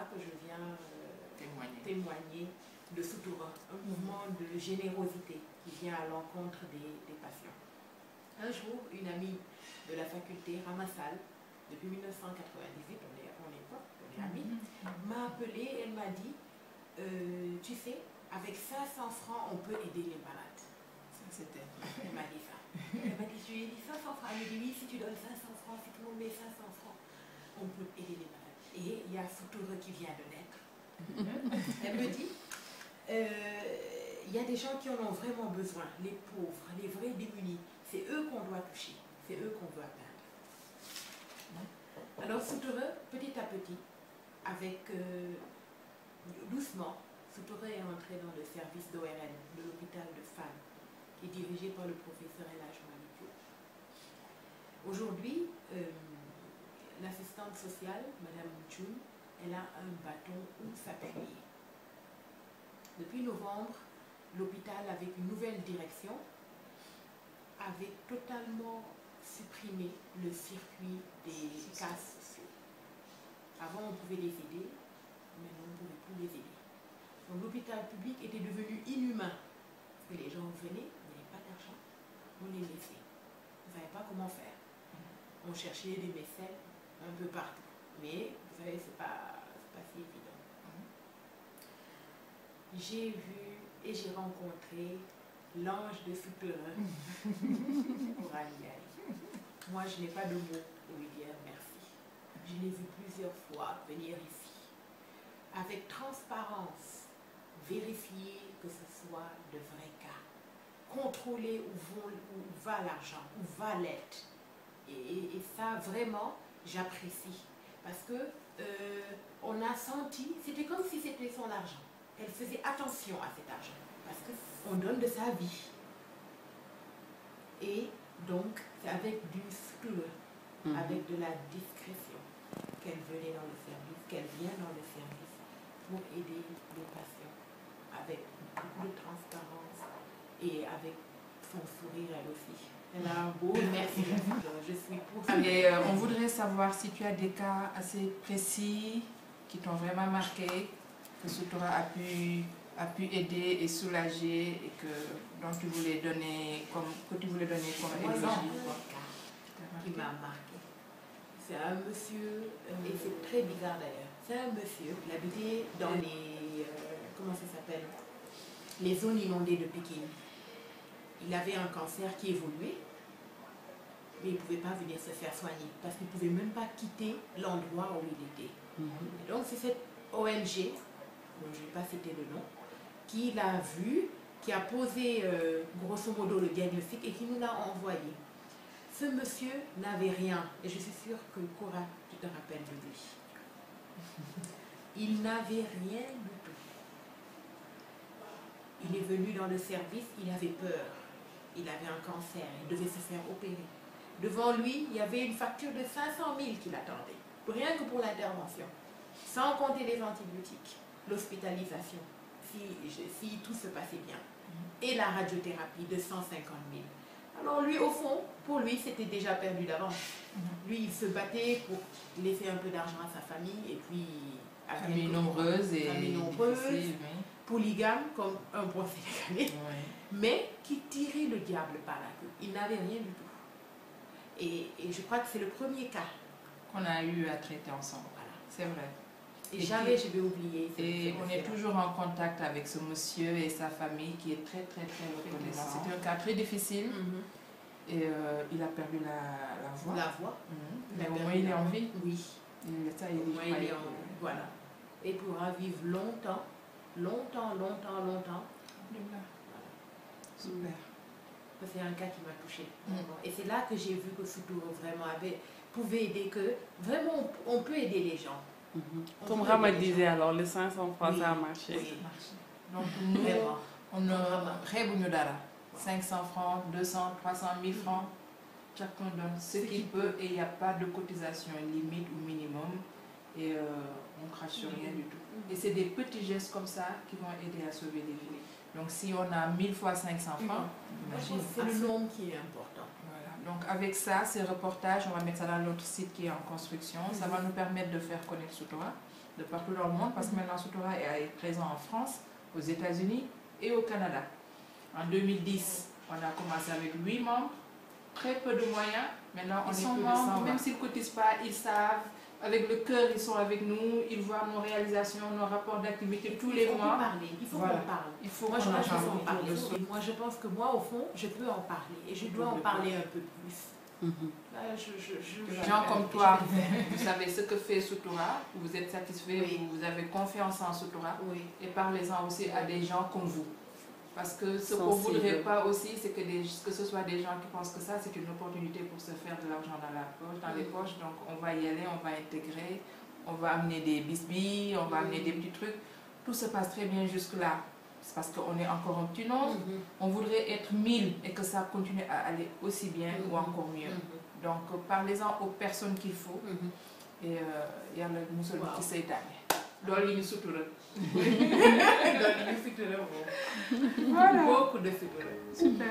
là que je viens témoigner de Soutoura, un mouvement de générosité qui vient à l'encontre des patients. Un jour, une amie de la faculté, Ramassal, depuis 1998, on est amis, m'a appelée, elle m'a dit, tu sais, avec 500 francs, on peut aider les malades. Ça, c'était. Elle m'a dit ça. Elle m'a dit, je lui ai dit 500 francs. Elle me dit, oui, si tu donnes 500 francs, si tout le monde met 500 francs, on peut aider les malades. Et il y a Soutoura qui vient de naître. Elle me dit, il y a des gens qui en ont vraiment besoin, les pauvres, les vrais démunis. C'est eux qu'on doit toucher, c'est eux qu'on doit atteindre. Alors Soutoura, petit à petit, avec doucement, Soutoura est entré dans le service d'ORL de l'hôpital de Fan, qui est dirigé par le professeur Elhaj Malick Diop. Aujourd'hui, l'assistante sociale, Madame Mouchoun, elle a un bâton où s'appuyer. Depuis novembre, l'hôpital, avec une nouvelle direction, avait totalement supprimé le circuit des cases sociaux. Avant, on pouvait les aider, maintenant, on ne pouvait plus les aider. Donc l'hôpital public était devenu inhumain. Parce que les gens venaient, il n'y avait pas d'argent, on les laissait. On ne savait pas comment faire. On cherchait des mécènes un peu partout. Mais, vous savez, c'est pas si évident. J'ai vu et j'ai rencontré l'ange de Soutoura pour Aliaï. Moi, je n'ai pas de mots pour lui dire merci. Je l'ai vu plusieurs fois venir ici, avec transparence, vérifier que ce soit de vrais cas, contrôler où va l'argent, où va l'aide. Et ça, vraiment, j'apprécie. Parce que on a senti, c'était comme si c'était son argent. Elle faisait attention à cet argent. Parce qu'on donne de sa vie. Et donc, c'est avec du Soutoura, avec de la discrétion, qu'elle venait dans le service, qu'elle vient dans le service pour aider les patients avec beaucoup de transparence et avec son sourire elle aussi. Elle a un beau merci. Je suis pour ça. Et on voudrait savoir si tu as des cas assez précis qui t'ont vraiment marqué, que Soutoura a pu aider et soulager et dont tu voulais donner comme exemple. Qui m'a marqué. C'est un monsieur, et c'est très bizarre d'ailleurs, c'est un monsieur, il habitait dans les, comment ça s'appelle, les zones inondées de Pékin. Il avait un cancer qui évoluait, mais il ne pouvait pas venir se faire soigner, parce qu'il ne pouvait même pas quitter l'endroit où il était. Et donc c'est cette ONG, dont je ne vais pas citer le nom, qui l'a vu, qui a posé grosso modo le diagnostic et qui nous l'a envoyé. Ce monsieur n'avait rien, et je suis sûre que Cora, tu te rappelles de lui. Il n'avait rien du tout. Il est venu dans le service, il avait peur. Il avait un cancer, il devait se faire opérer. Devant lui, il y avait une facture de 500 000 qui l'attendait, rien que pour l'intervention, sans compter les antibiotiques, l'hospitalisation, si tout se passait bien, et la radiothérapie de 150 000. Alors lui, au fond, pour lui, c'était déjà perdu d'avance. Lui, il se battait pour laisser un peu d'argent à sa famille, et puis... Famille nombreuse et difficile, polygame, comme un bon Sénégalais, mais qui tirait le diable par la queue. Il n'avait rien du tout. Et je crois que c'est le premier cas qu'on a eu à traiter ensemble. Voilà. C'est vrai. Et jamais je vais oublier. Et on est toujours en contact avec ce monsieur et sa famille qui est très reconnaissant. C'était un cas très difficile. Et il a perdu la voix. La voix. Mais au moins il est en vie. Oui. Au moins il est en vie. Voilà. Et pourra vivre longtemps. Voilà. Super. C'est un cas qui m'a touchée. Et c'est là que j'ai vu que Soutoura vraiment pouvait aider, que vraiment on peut aider les gens. Comme Rama disait alors, les 500 francs, ça a marché. Oui. Donc nous, on rêve dara. 500 francs, 200, 300, 1000 francs. Chacun donne ce qu'il peut et il n'y a pas de cotisation limite ou minimum. Et on ne crache sur rien du tout. Et c'est des petits gestes comme ça qui vont aider à sauver des vies. Donc si on a 1000 fois 500 francs, c'est le nombre qui est important. Voilà. Donc avec ça, ces reportages, on va mettre ça dans notre site qui est en construction. Ça va nous permettre de faire connaître Soutoura, de partout dans le monde parce que maintenant Soutoura est présent en France, aux États-Unis et au Canada. En 2010, on a commencé avec 8 membres, très peu de moyens. Maintenant, on est plus de 100. Même s'ils ne cotisent pas, ils savent. Avec le cœur, ils sont avec nous. Ils voient nos réalisations, nos rapports d'activité tous les mois. Il faut qu'on parle. Il faut moi, qu'on en parle. Moi, je pense que moi, au fond, je peux en parler. Et je dois en parler un peu plus. Gens comme toi, vous savez ce que fait Soutoura, vous êtes satisfait, vous avez confiance en Soutoura. Et parlez-en aussi à des gens comme vous. Parce que ce qu'on ne voudrait pas aussi, c'est que ce soit des gens qui pensent que ça, c'est une opportunité pour se faire de l'argent dans les poches. Donc, on va y aller, on va intégrer, on va amener des bisbilles, on va amener des petits trucs. Tout se passe très bien jusque-là. C'est parce qu'on est encore un petit nombre. On voudrait être 1000 et que ça continue à aller aussi bien ou encore mieux. Donc, parlez-en aux personnes qu'il faut. Et il y a le musulman qui s'est établi. Dolli ñu sutura. Dolli ñu sutura moom. Voilà. Beaucoup de sutura. Super.